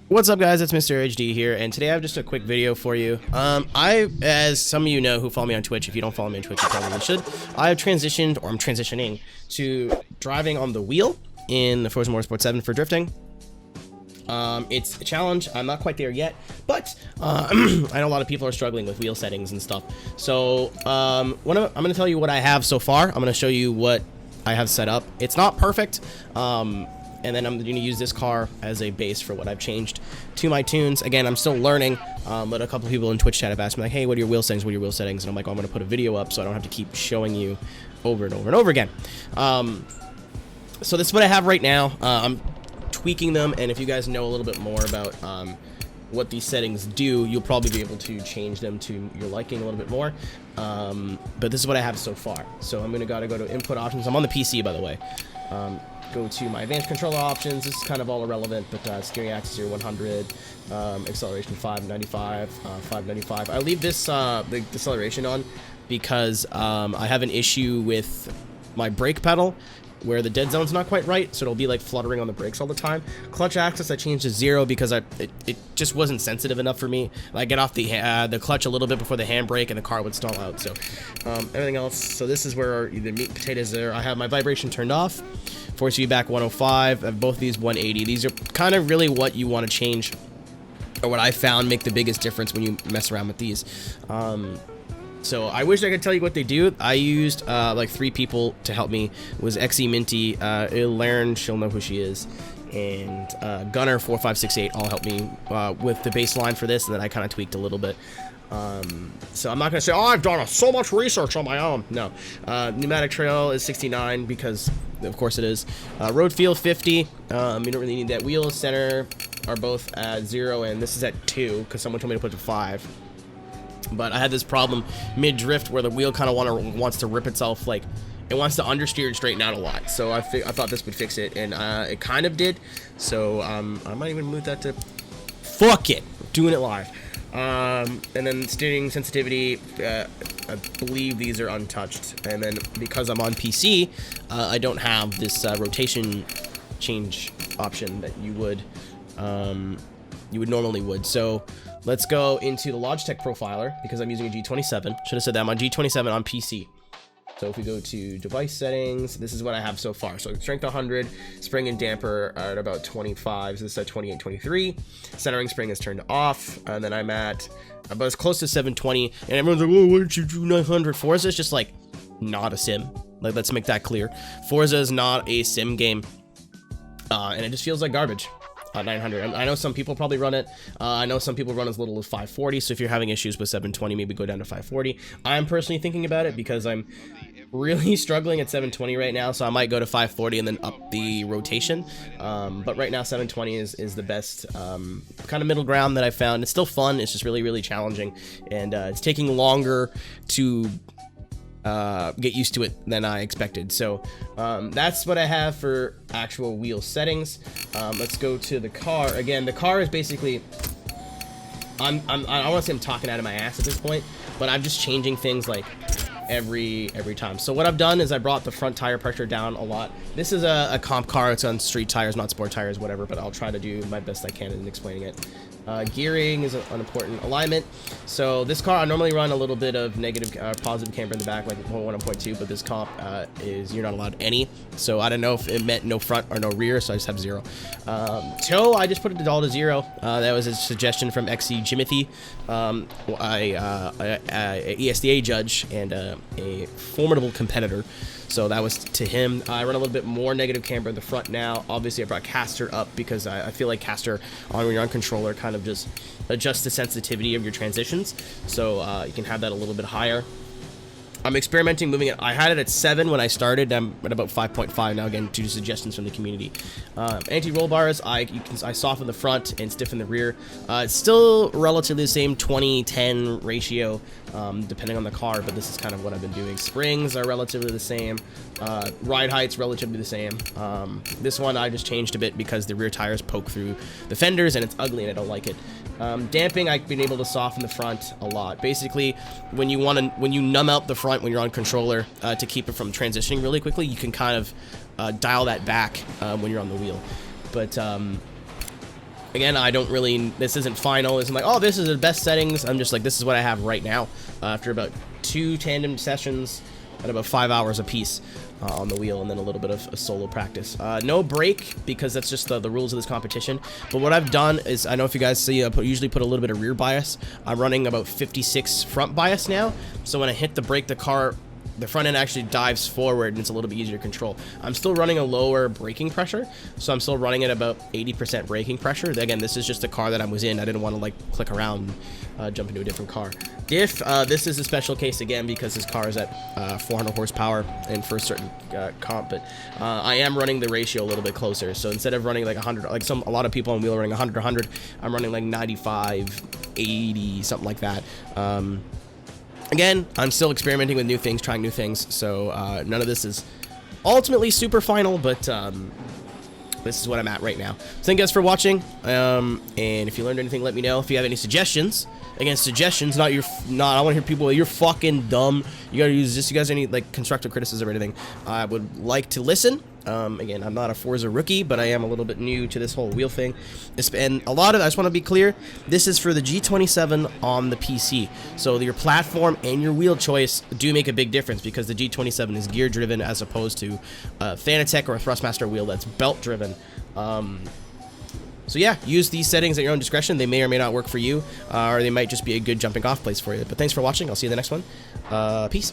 What's up, guys? It's MrAeroHD here, and today I have just a quick video for you. As some of you know who follow me on Twitch, if you don't follow me on Twitch, you probably should. I have transitioned, or I'm transitioning, to driving on the wheel in the Forza Motorsport 7 for drifting. It's a challenge. I'm not quite there yet, but I know a lot of people are struggling with wheel settings and stuff. So I'm going to tell you what I have so far. I'm going to show you what I have set up. It's not perfect. And then I'm going to use this car as a base for what I've changed to my tunes. Again, I'm still learning, but a couple people in Twitch chat have asked me, like, hey, what are your wheel settings? What are your wheel settings? And I'm like, oh, I'm going to put a video up so I don't have to keep showing you over and over and over again. So this is what I have right now. I'm tweaking them, and if you guys know a little bit more about what these settings do, you'll probably be able to change them to your liking a little bit more. But this is what I have so far. So I'm going to go to input options. I'm on the PC, by the way. Go to my advanced controller options. This is kind of all irrelevant, but steering axis 0 100, acceleration 595, 595. I leave this the deceleration on because I have an issue with my brake pedal where the dead zone's not quite right, so it'll be like fluttering on the brakes all the time. Clutch axis I changed to 0 because it just wasn't sensitive enough for me. I get off the clutch a little bit before the handbrake and the car would stall out. So everything else. So this is where the meat and potatoes there. I have my vibration turned off. Force feedback 105. I have both of these 180. These are kind of really what you want to change, or what I found make the biggest difference when you mess around with these. So I wish I could tell you what they do. I used like 3 people to help me. It was XE Minty, ialyrn, she'll know who she is, and Gunner 4568 all helped me with the baseline for this, and then I kind of tweaked a little bit. So I'm not gonna say, oh, I've done so much research on my own. No. Pneumatic trail is 69 because of course it is. Road feel 50. You don't really need that. Wheel center are both at 0, and this is at 2 because someone told me to put it to 5. But I had this problem mid-drift where the wheel kind of wants to rip itself, like, it wants to understeer and straighten out a lot. So I thought this would fix it, and it kind of did. So I might even move that to... Fuck it! I'm doing it live. And then steering sensitivity, I believe these are untouched. And then because I'm on PC, I don't have this rotation change option that you would normally would. So let's go into the Logitech profiler because I'm using a G27. Should have said that. I'm on G27 on PC. So if we go to device settings, this is what I have so far. So strength 100, spring and damper are at about 25. So this is at 28, 23. Centering spring is turned off. And then I'm at about as close to 720. And everyone's like, oh, why did you do 900? Forza is just like not a sim. Like, let's make that clear. Forza is not a sim game. And it just feels like garbage. 900. I know some people probably run it. I know some people run as little as 540. So if you're having issues with 720, maybe go down to 540. I'm personally thinking about it because I'm really struggling at 720 right now. So I might go to 540 and then up the rotation. But right now 720 is the best kind of middle ground that I found. It's still fun. It's just really, really challenging. And it's taking longer to get used to it than I expected. So that's what I have for actual wheel settings. Let's go to the car. Again, the car is basically, I don't want to say I'm talking out of my ass at this point, but I'm just changing things like every time. So what I've done is I brought the front tire pressure down a lot. This is a comp car. It's on street tires, not sport tires, whatever, but I'll try to do my best I can in explaining it. Gearing is an important alignment. So this car, I normally run a little bit of negative, positive camber in the back, like 1.1 and 0.2, but this comp is you're not allowed any. So I don't know if it meant no front or no rear, so I just have 0. Toe, I just put it all to 0. That was a suggestion from XE Jimmothy, a ESDA judge and a formidable competitor. So that was to him. I run a little bit more negative camber in the front now. Obviously, I brought caster up because I feel like caster on your controller kind of just adjusts the sensitivity of your transitions. So you can have that a little bit higher. I'm experimenting moving it. I had it at 7 when I started. I'm at about 5.5 now, again, due to suggestions from the community. Anti-roll bars, I soften the front and stiffen the rear. It's still relatively the same 20-10 ratio, depending on the car, but this is kind of what I've been doing. Springs are relatively the same. Ride height's relatively the same. This one I just changed a bit because the rear tires poke through the fenders and it's ugly and I don't like it. Damping, I've been able to soften the front a lot. Basically, when you numb out the front when you're on controller to keep it from transitioning really quickly, you can kind of dial that back when you're on the wheel. But Again, I don't really, this isn't final. It's like, oh, this is the best settings. I'm just like, this is what I have right now after about 2 tandem sessions at about 5 hours apiece on the wheel, and then a little bit of a solo practice. No brake, because that's just the rules of this competition. But what I've done is, I know if you guys see, I usually put a little bit of rear bias. I'm running about 56 front bias now. So when I hit the brake, the front end actually dives forward, and it's a little bit easier to control. I'm still running a lower braking pressure, so I'm still running at about 80% braking pressure. Again, this is just the car that I was in. I didn't want to like click around and jump into a different car. This is a special case again because this car is at 400 horsepower and for a certain comp, but I am running the ratio a little bit closer. So instead of running like 100, like a lot of people on wheel are running 100, I'm running like 95, 80, something like that. Again, I'm still experimenting with new things, trying new things, so none of this is ultimately super final, but this is what I'm at right now. So thank you guys for watching, and if you learned anything, let me know. If you have any suggestions, again, suggestions, I want to hear people, you're fucking dumb, you gotta use this, you guys have any like constructive criticism or anything, I would like to listen. Again, I'm not a Forza rookie, but I am a little bit new to this whole wheel thing. And a lot of, I just want to be clear, this is for the G27 on the PC. So your platform and your wheel choice do make a big difference because the G27 is gear driven as opposed to a Fanatec or a Thrustmaster wheel that's belt driven. So yeah, use these settings at your own discretion. They may or may not work for you, or they might just be a good jumping off place for you. But thanks for watching. I'll see you in the next one. Peace.